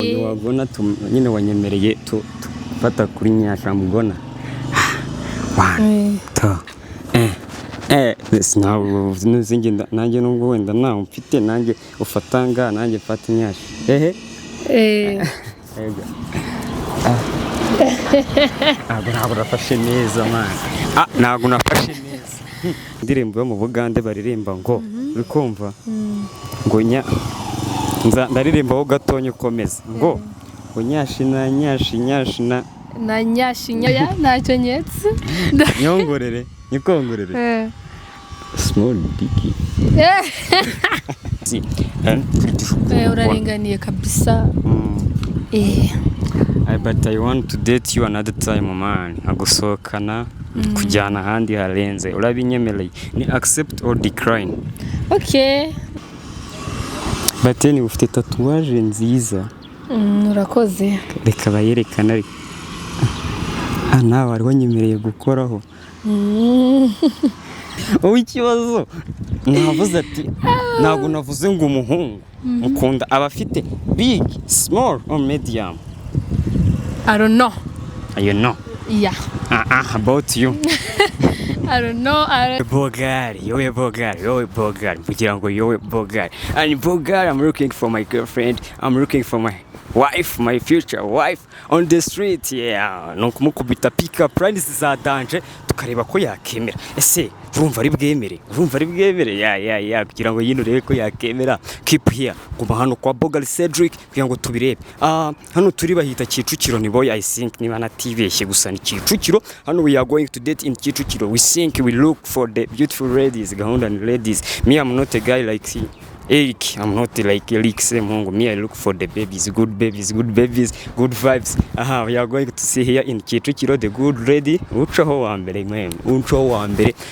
uyu wagona nyine wanyemereye tufata kuri nyasha mugona 1 2 sinawo nuzinge nanjye nubwo wenda nawe mfite nanjye ufatanga nanjye mfata nyasha ntabwo nafashe neza man ntabwo nafashe neza indirimbo yo mu Bugande baririmba ngo uri kumva ngo ndaririmbaho gatonye ukomeza ngo unyashina nyashina na nyashinya ntacyo nyetse nyongorere nyikongorere small diki uraringaniye kabisa but I want to date you another time man agusohokana kujyana ahandi harenze urabinyemereye ni accept or decline okay but ni ufite tatuwaje nziza urakoze reka bayerekana nawe ariho nyemereye gukoraho ikibazo navuze ati ntabwo navuze ngo umuhungu ukunda abafite big small or medium I don't know. You know? Yeah. About you? I don't know. Bogari, you're Bogari. And Bogari, I'm looking for my girlfriend. I'm looking for my wife, my future wife on the street. Yeah. Nukumukubita pick up lines za danger tukareba ko yakemera. Ese urumva ari bwemere? Yeah. Kugira ngo yino rebe ko yakemera. Keep here. Guma hano kwa Bogari Cedric kugira ngo tubirebe. Hano turi bahita Kicukiro ni boy I think niba natibeshye gusa ni Kicukiro. Hano we are going to date in Kicukiro. We think we look for the beautiful ladies, gahunda and ladies. Me I'm not a guy like Eric, I'm not like Eric Semungu. Me I look for the babies, good vibes. We are going to see here in Kicukiro the good lady. Ucaho wa mbere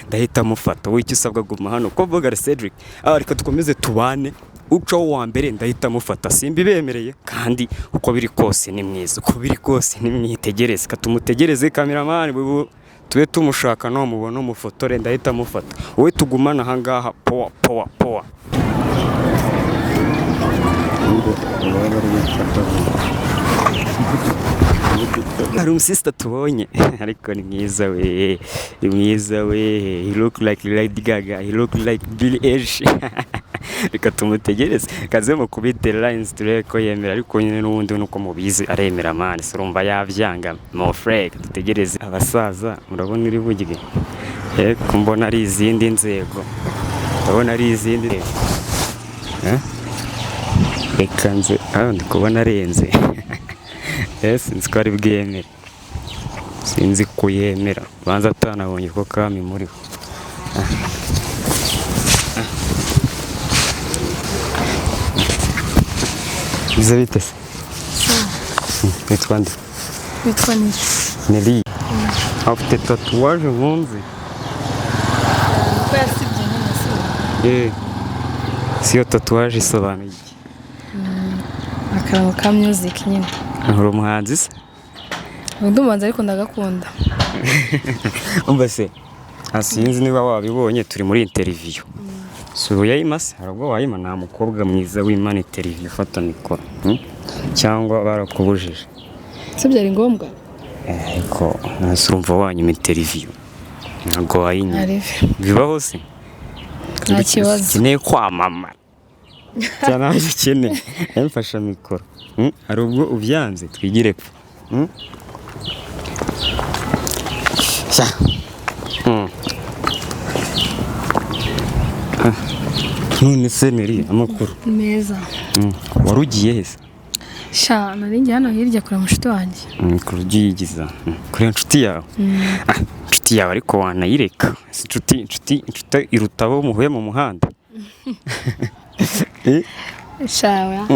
ndahita mufata. Wicyo usabwa guma hano ko Bogari Cedric. Reka dukomeze tubane. Ucaho wa mbere ndahita mufata. Simbi bemereye kandi uko biri kose ni mwiza. Uko biri kose ni mwitegereze. Katumutegereze cameraman bubu. Tuwe tumushaka no mubona umufotore ndahita mufata. Wowe tugumana hangaha power. Hari umusista tubonye ariko ni mwiza we he look like Lady Gaga, he look like Billie Eilish. Reka tumutegereze kaze mu kubite lines tureko yemera ariko nyine n'ubundi nuko mubizi aremera man surumva yavyanga mo frère dutegereze abasaza murabona iri bugige kumbona ari izindi nzego ndabona ari izindi reka nze ndi kubona arenze sinzi ko ari bwemere sinzi kuyemera banza atanabonye ko kami muriho Bizabite se Witwa Neri afite tatuwaje nkunze ko yasibye nyine siyo tatuwaje isobanuye iki akarango ka music nyine uri umuhanzi se undi umuhanzi ariko ndagakunda umva se asinzi niba wabibonye turi muri interview so yayimase harabwo wayima nta mukobwa mwiza w'Imana interview ufata mikoro cyangwa barakubujije se byari ngombwa ariko nasurumva wanyuma interview ntago wayinya bibaho se nta kibazo kineye kwamamara cyane aje kene yamfasha mikoro hari ubwo ubyanze twigire pe none se Neri amakuru meza warugiye hese sha narinjye hano hirya kure mushito wanjye kurugiyigiza kure inshuti yawe inshuti yawe ariko wanayireka inshuti irutabo muhuye mu muhanda shawa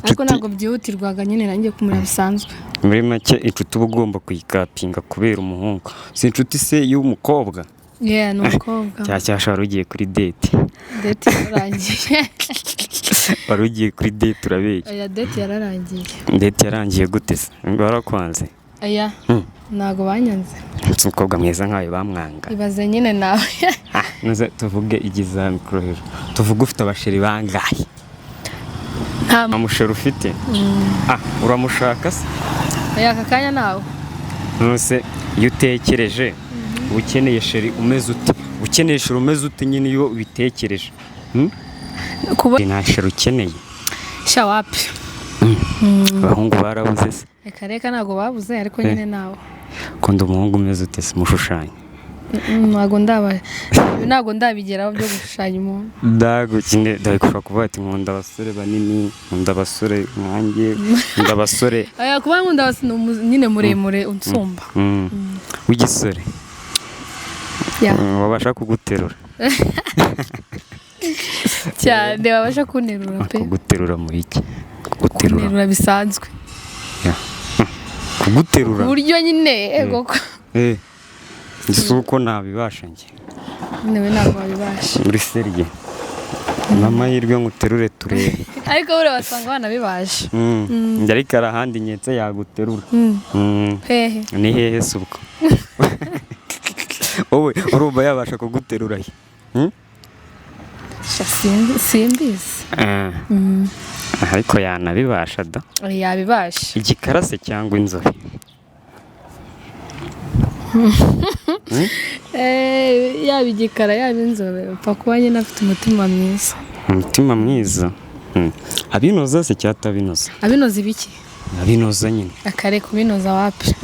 ariko ntabwo byihutirwaga nyine nanjye kumura bisanzwe muri make inshuti uba ugomba kuyikapinga kubera umuhungu si inshuti se y'umukobwa ni umukobwa cyashara ugiye kuri date yararangiye wari ugiye kuri date urabeshya date yararangiye gute se barakwanze ntago banyanze umukobwa mwiza nkawe bamwanga ibaze nyine nawe tuvuge igiza mikoro hejuru tuvuge ufite abasheri bangahe nta musheri ufite uramushaka se aka kanya nawe nose iyo utekereje ukeneye sheri umeze ute nyine iyo ubitekereje kuba nta sheri ukeneye sha wapi abahungu barabuze se reka ntabwo babuze ariko nyine nawe kunda umuhungu umeze ute se mushushanya ntabwo ndabigeraho byo gushushanya umuntu ndabikora kuvuga ati nkunda abasore banini nkunda abasore nkanjye nkunda abasore kuba nkunda nyine muremure unsumba w'igisore wabasha kuguterura cyane wabasha kunterura pe kuguterura muri iki kuguterura bisanzwe kuguterura uburyo nyine koko si uko ntabibasha njye niwe ntabwo wabibasha muri serye n'amahirwe nguterure turebe ariko buriya wasanga banabibasha ariko hari ahandi nketse yaguterura hehe ni hehe se ubwo wowe urumva yabasha kuguterura he simbizi ariko yanabibasha da yabibasha igikarase cyangwa inzobe yaba igikara yaba inzobe upfa kuba nyine afite umutima mwiza abinoza se cyangwa atabinoza abinoza ibiki abinoza nyine akare kubinoza wapi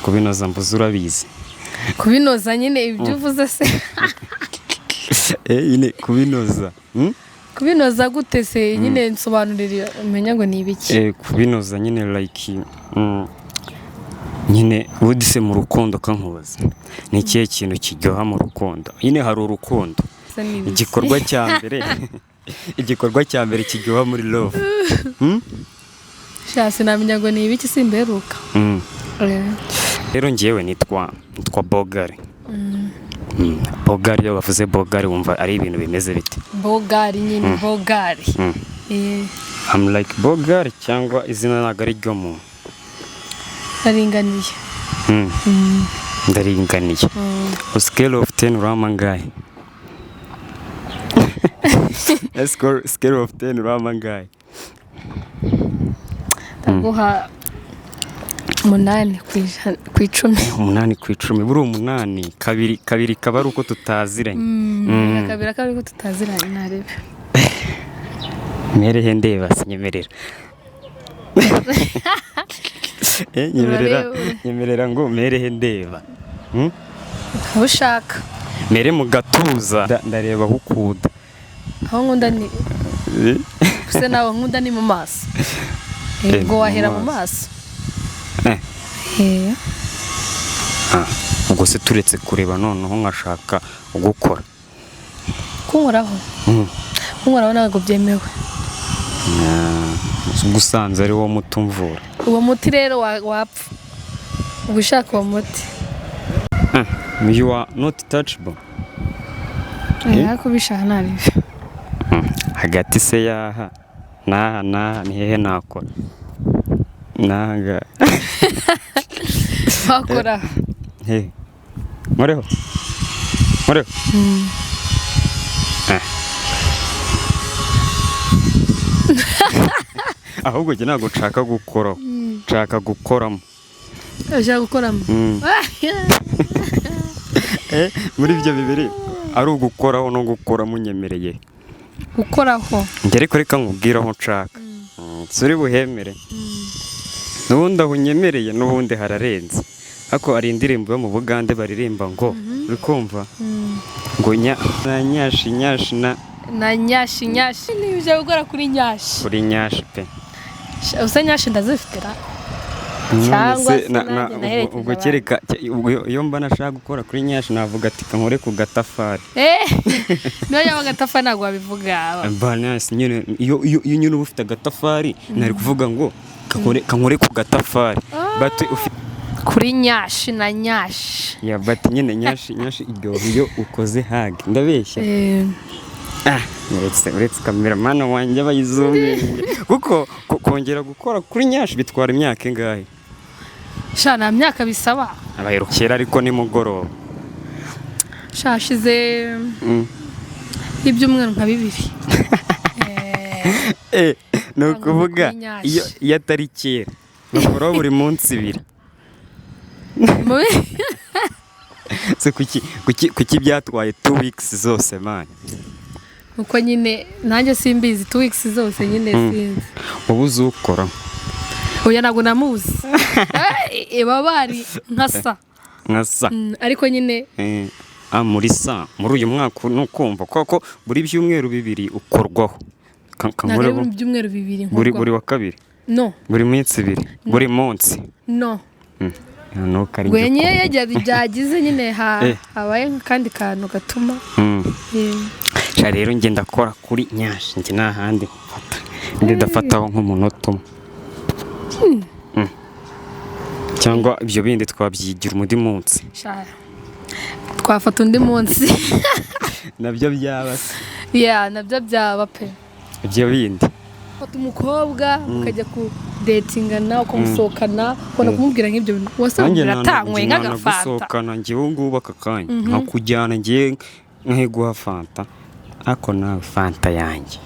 kubinoza mbuze urabizi kubinoza nyine ibyo uvuze se nyine kubinoza kubinoza gute se nyine nsobanurira umenya ngo ni ibiki kubinoza nyine like nyine ubundi se mu rukundo kankubaza ni ikihe kintu kiryoha mu rukundo nyine hari urukundo igikorwa cya mbere kiryoha muri love shasi namenya ngo ni ibiki simberuka rero njyewe nitwa Bogari Bogari iyo bavuze Bogari wumva ari ibintu bimeze bite Bogari nyine Bogari I'm like Bogari cyangwa izina ntabwo ari ryo muntu ndaringaniye ndaringaniye scale of 10 uramangaye scale of 10 uramangaye ndaguha 8 ku 10 8 ku 10 buri 8 kabiri kaba ari uko tutaziranye kabiri akaba ari uko tutaziranye narebe merehe ndeba sinyemerera nyemerera ngo merehe ndeba aho ushaka mere mu gatuza ndareba aho ukuda aho nkunda ni se nawe nkunda ni mu maso ngo wahera mu maso ubwo se turetse kureba noneho nkashaka gukora kunkoraho ntabwo byemewe gusanze ari wo muti umvura uwo muti rero wapfa uba ushaka uwo muti you are not touchable ariko bishaka ntarebe hagati se yaha naha ni hehe nakora naha wakora nkoreho ahubwo njye ntabwo nshaka gukoraho nshaka gukoramo ushaka gukoramo muri ibyo bibiri ari ugukoraho no gukora munyemereye gukoraho njye ariko reka nkubwire aho nshaka suri buhemere n'ubundi aho unyemereye n'ubundi hararenze ariko hari indirimbo yo mu Bugande baririmba ngo uri kumva ngo nyashi na nyashi niba uje gukora kuri nyashi pe usa nyashi ndazifitira cyangwa ubwo kereka iyo mba nashaka gukora kuri nyashi navuga ati kankore ku gatafari niyo yaba agatafari ntabwo wabivuga nyine iyo nyine uba ufite agatafari nari kuvuga ngo kankore ku gatafari kuri nyashi na nyashi bati nyine nyashi iryoha iyo ukoze hage ndabeshya uretse kameramani wanjye abayizumye kuko kongera gukora kuri nyashi bitwara imyaka ingahe nta myaka bisaba kera ariko nimugoroba hashize ibyumweru nka 2 ni ukuvuga iyo atari kera bakora buri munsi 2. Se kuki byatwaye 2 weeks zose man? Uko nyine nanjye simbizi 2 weeks zose nyine sinzi. Wowe uzukora? Oya ntabwo namuzi. Bari nkasa. Ariko nyine muri uyu mwaka nukumva koko buri byumweru 2 ukorwaho. Ntabwo buri byumweru 2 nkorwa. Buri wa kabiri? No. Buri minsi 2? Buri munsi? No. No kari. Gwenye yagiye byagize nyine habaye kandi kantu gatuma. Sha rero nge ndakora kuri Nyashi, nge nahandi mfata. Ndafataho nk'umunota umwe. Cyangwa ibyo bindi twabyigira undi munsi. Sha twafata undi munsi. Nabyo byaba se. Nabyo byaba pe. Ibyo bindi. Fata umukobwa ukajya ku datingana ukamusohokana ukona kumubwira nk'ibyo bintu. Wasanga atangwe nk'agafanta. Gusohokana nge ngubu akakanya. Nkakujyana nge nkiguha fanta. Ako nawe fanta yanjye.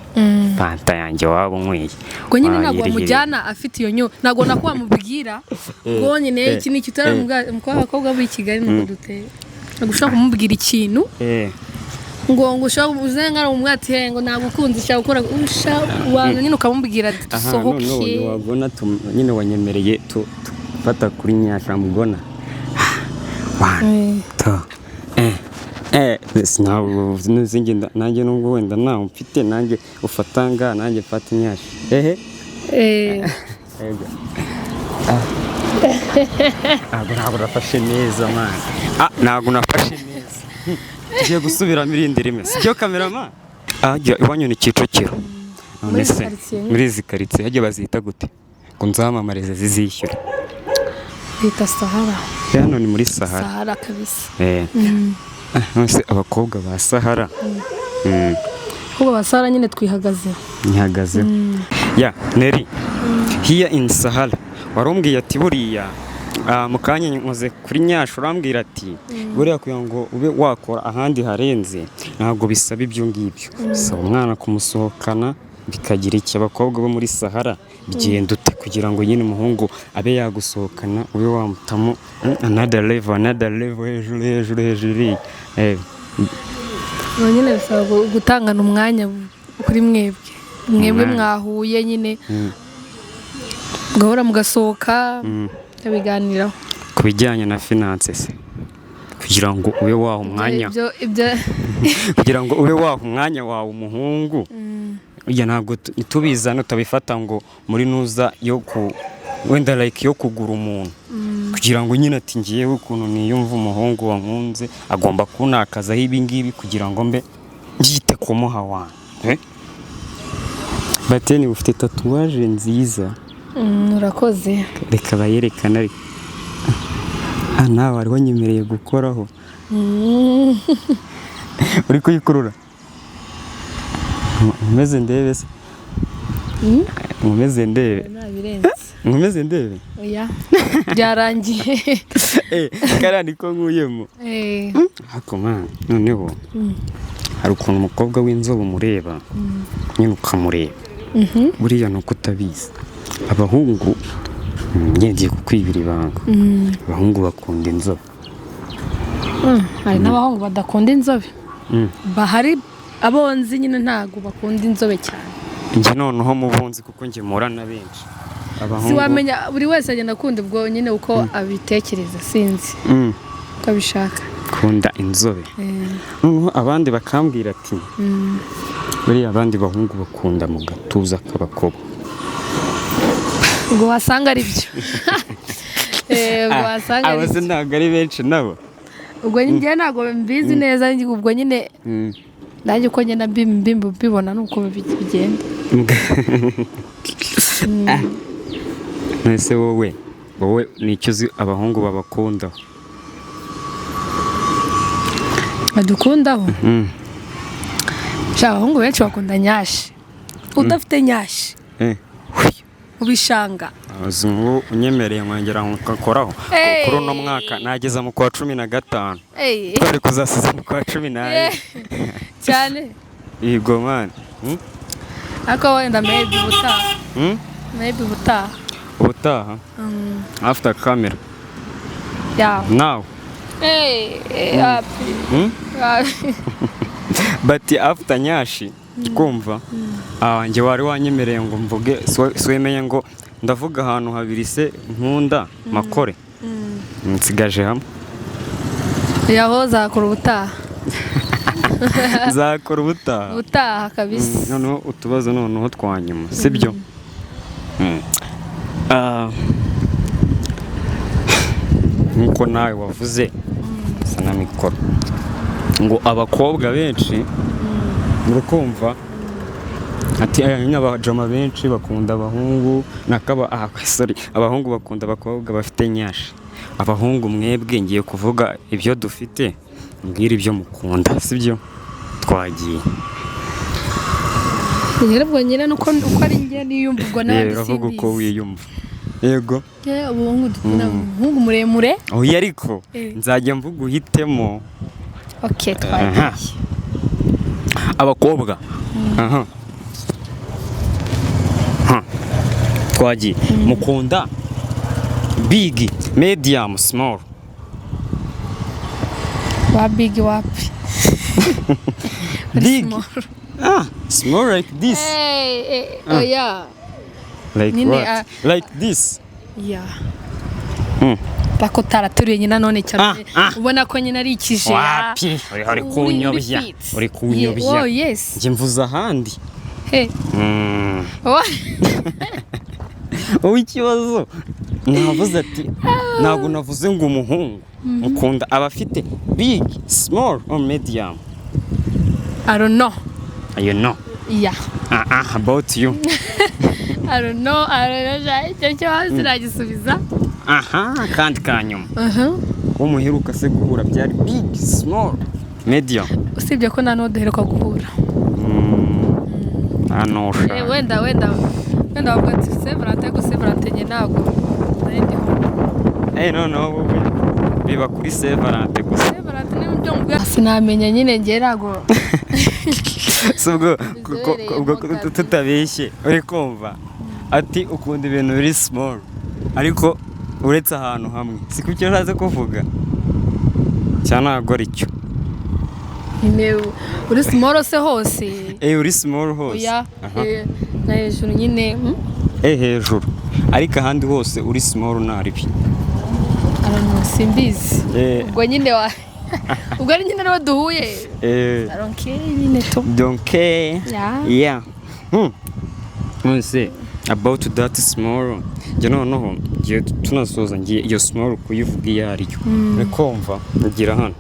Fanta yanjye waba unyweye. Ngo nyine ntabwo wamujyana afite iyo nyo. Ntabwo nako wamubwira. Ngo nyine iki ni kitara umukobwa w'i Kigali nuko duteye. Ntabwo ushaka kumubwira ikintu. Ngo ushaka uzenga umwati ngo nagukunze cyangwa ukora wanga nyine ukamubwira dusohoke. Wabona nyine wanyemereye fata kuri Nyasha mugona. 1 2 sinawo nuzinge nanjye nubwo wenda nawe mfite nanjye ufatanga nanjye mfata Nyasha. Ntabwo nafashe neza man. Ntabwo nafashe neza. Tugiye gusubiramo irindi rimwe. Sibyo cameraman? Iwanyu ni Kicukiro. Muri izi karitsiye hajye bazita gute? Ngo nzamamarize zizishyura. Bita Sahara. Hano ni muri Sahara. Sahara kabisa. Nose abakobwa ba Sahara. Abakobwa ba Sahara nyine twihagaze. Nyihagaze. Neri. Here in Sahara. Warumbwiye ati buriya mukanya nkoze kuri Nyasha urambwira ati buriya kugira ngo ube wakora ahandi harenze ntabwo bisaba ibyo ngibyo. Bisaba umwana kumusohokana bikagira iki abakobwa bo muri Sahara bigenda ute kugira ngo nyine umuhungu abe yagusohokana ube wamutamo another level hejuru. Nyine bisaba gutangana umwanya kuri mwebwe mwahuye nyine gahora mugasohoka biganiraho ku bijyanye na finances kugira ngo ube waha umwanya kugira ngo ube waha umwanya wawe umuhungu. Ntabwo tubizana utabifata ngo muri nuza yo wenda like yo kugura umuntu kugira ngo nyine ati ngiyewe ukuntu niyumva umuhungu wankunze agomba kunakazaho ibi ngibi kugira ngo mbe ngite kumuha wana. Bateni ufite tatuwaje nziza. Urakoze. Reka bayerekana ariko. Nawe wari wanyemereye gukoraho. Uri kuyikurura? Umeze ndebe se? Umeze ndebe? Umeze ndebe? Oya. Byarangiye. Karani ko nkuyemo. Hako man, noneho. Hari ukuntu umukobwa w'inzobe umureba. Nyine ukamureba. Buriya nuko utabizi. Abahungu ngiye kukwibira ibanga. Abahungu bakunda inzobe. Hari n'abahungu badakunda inzobe. Bahari abonzi nyine ntago bakunda inzobe cyane. Nje noneho mubunzi kuko nge murana benshi. Abahungu siwamenya buri wese agenda akunda ubwo nyine uko abitekereza sinzi. Uko abishaka. Kunda inzobe. Noneho abandi bakambwira ati buriya abandi bahungu bakunda mu gatuza k'abakobwa. Ngo wasanga ari byo. Wasanga ari. Abase ntabwo ari benshi nabo. Ubwo njye ntabwo mbizi neza ubwo nyine nanjye uko ngenda mbibona nuko bigenda. Nese wowe nicyo uzi abahungu babakundaho? Badukundaho? Abahungu benshi bakunda Nyashi. Udafite Nyashi ubishanga. Azungu unyemereye nkongera nkakoraho kuri uno mwaka nageza mu kwa 15. Twari kuzasiza mu kwa 12 cyane. Yego man. ariko wenda maybe ubutaha ubutaha after camera yeah now happy but after nyashi kumva njye wari wanyemereye ngo mvuge swemeye ngo ndavuga ahantu habiri se nkunda makore nsigaje hamwe yaho zakora ubutaha zakora ubutaha kabisa noneho utubazo noneho twanyuma sibyo nkuko nawe wavuze sana mikoro ngo abakobwa benshi murukumva ati abajama benshi bakunda abahungu abahungu bakunda abakobwa bafite nyashi abahungu mwebwe ngiye kuvuga ibyo dufite mbwira ibyo mukunda sibyo twagiye Nyerebwo nyine nuko ari njye niyumvurwa n'abandi simbizi ravuga uko wiyumva yego abahungu dukunda abahungu muremure oya ariko nzajya mvuga uhitemo okay twagiye abakobwa twagiye mukunda big medium small wa big wapi big small like this oh yeah like what like this yeah bakotara turiye nyina none cyane ubona ko nyina ari ikije wapi uri kunyobya oh yes nje mvuza handi ikibazo navuze ati ntabwo navuze ngo umuhungu mukunda abafite big small or medium I don't know you know yeah about you I don't know cyo hasi nagisubiza kandi kanyuma umuheruka se guhura byari big small medium usibye ko nano duheruka guhura anosha wenda bavuga ati Severante nye ntabwo no biba kuri Severante gusa Severante ni byo mbwa sinamenya nyine nge rago subwo tutabeshye uri kumva ati ukunda ibintu biri small ariko uretse ahantu hamwe siko cyo uraze kuvuga cyane ntabwo ari cyo uri small se hose uri small hose na hejuru nyine hejuru ariko ahandi hose uri small naribi simbizi ubwo nyine ubwo ari nyine nawe duhuye nyine to donc yeah say about that small noneho ngiye tunasoza ngiye iyo small kuyivuga iyo ari yo rekomva ngira hano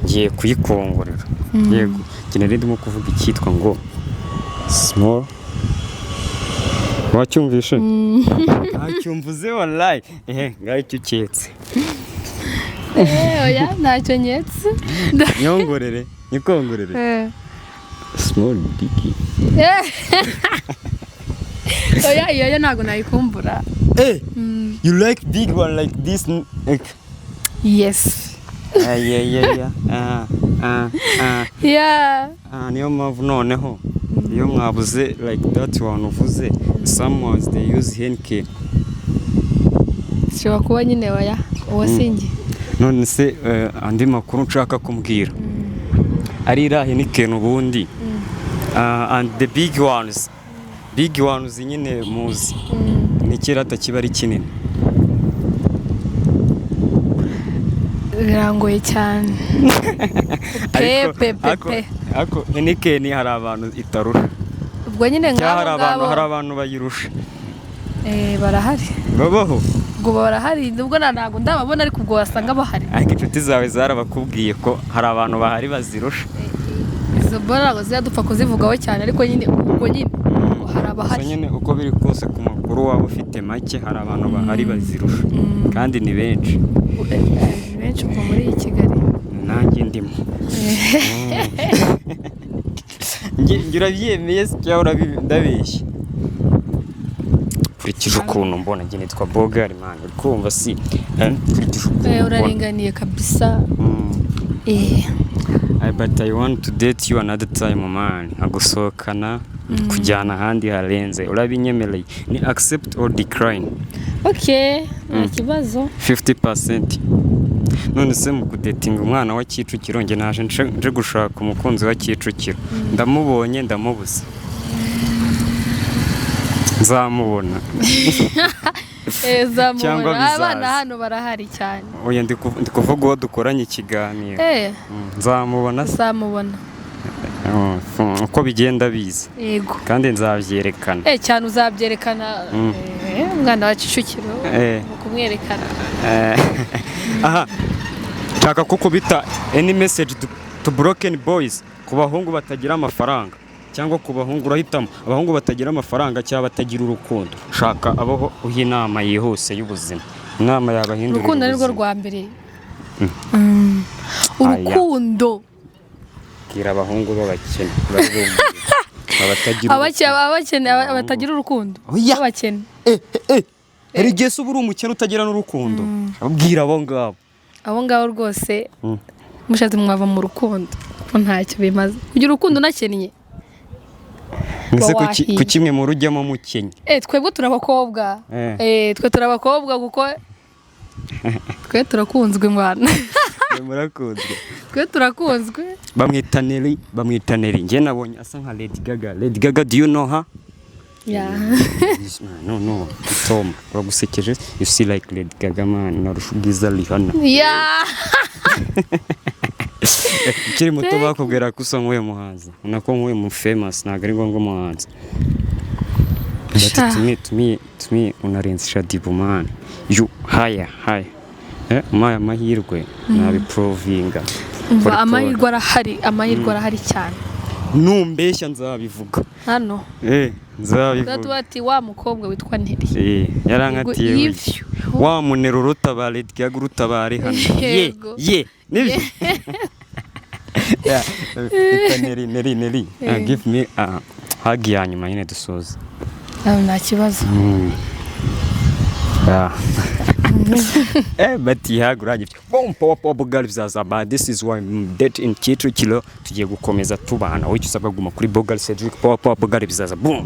ngiye kuyikongorera yego ngiye ndimo kuvuga icyitwa ngo small wacyumvishe acyumvuze wallahi ngaho cyuketse oya ntacyo nyetse nyongorere nikongorere small dicky oya iyo ntago nayikumbura you like big one like this yes yeah niyo mpamvu noneho iyo mwabuze like that one uvuze someone they use henke shobora kuba nyine oya uwasingi none se andi makuru nshaka kumbwira ari irahe n'ikintu ubundi and the big ones nyine muzi n'ikirata kiba ari kinini birangoye cyane ariko nikeni hari abantu itarusha ubwo nyine ngabo hari abantu bayirusha barahari babaho ubwo barahari nubwo ntabwo ndababona ariko ubwo wasanga bahari ariko inshuti zawe zarabakubwiye ko hari abantu bahari bazirusha izo mbaraga zidupfa kuzivugaho cyane ariko nyine ubwo nyine hari abahari nyine uko biri kose ku makuru waba ufite make hari abantu bahari bazirusha kandi ni benshi ubwo muri iyi Kigali nanjye ndimo ngira byemeye cyangwa urabindabeshye kurikije ukuntu mbona nge nitwa Bogari man kumva si uraringaniye kabisa but I want to date you another time man agusohokana kujyana ahandi harenze urabinyemereye ni accept or decline. Okay, nta kibazo. 50%. None se mu kudetinga umwana wa Kicukiro nge naje nje gushaka umukunzi wa Kicukiro ndamubonye ndamubuza nzamubona zamubona abana hano barahari cyane. Oya ndi kuvuga uwo dukoranye ikiganiro nzamubona uko bigenda biza yego kandi nzabyerekana cyane uzabyerekana umwana wa Kicukiro kumwerekana aha shaka kuko bita any message to broken boys ku bahungu batagira amafaranga cyangwa ku bahungu urahitamo abahungu batagira amafaranga cyangwa batagira urukundo shaka abaho uha inama yihuse y'ubuzima inama yabahindura urukundo ari rwo rwa mbere urukundo kira abahungu b'abakene abatagira urukundo abakene erigese uburi umukene utagira n'urukundo abwira abo ngabo rwose mushatse mwava mu rukundo ntacyo bimaze kugira urukundo nakennye Nse ku kimwe mu rujyamo mukenye twebwe turabakobwa twe turabakobwa kuko twe turakunzwe mwana murakunzwe twe turakunzwe bamwita Neri nge nabonye asa nka Lady Gaga do you know her no Tom uragusekeje you see like Lady Gaga man narushugiza Rihanna kiri muto bakubwira ko usa nk'uwe muhanzi unako nk'uwe mu famous ntago ari ngombwa muhanzi to me unarenze Shadibu man you higher maya mahirwe nabiprovinga amahirwe arahari cyane numbeshya nzabivuga hano nzabivuga ati wa mukobwa witwa Neri yarankatiye wa munero rutabara Lady Gaga rutabare hano nibyo Neri give me hug ya nyuma nyine dusoza nta kibazo but yaguranye power Bogali bizazaba this is why date in Kicukiro tugiye gukomeza tubana wicyo usabwa guma kuri Bogali Cedric power Bogali bizaza boom.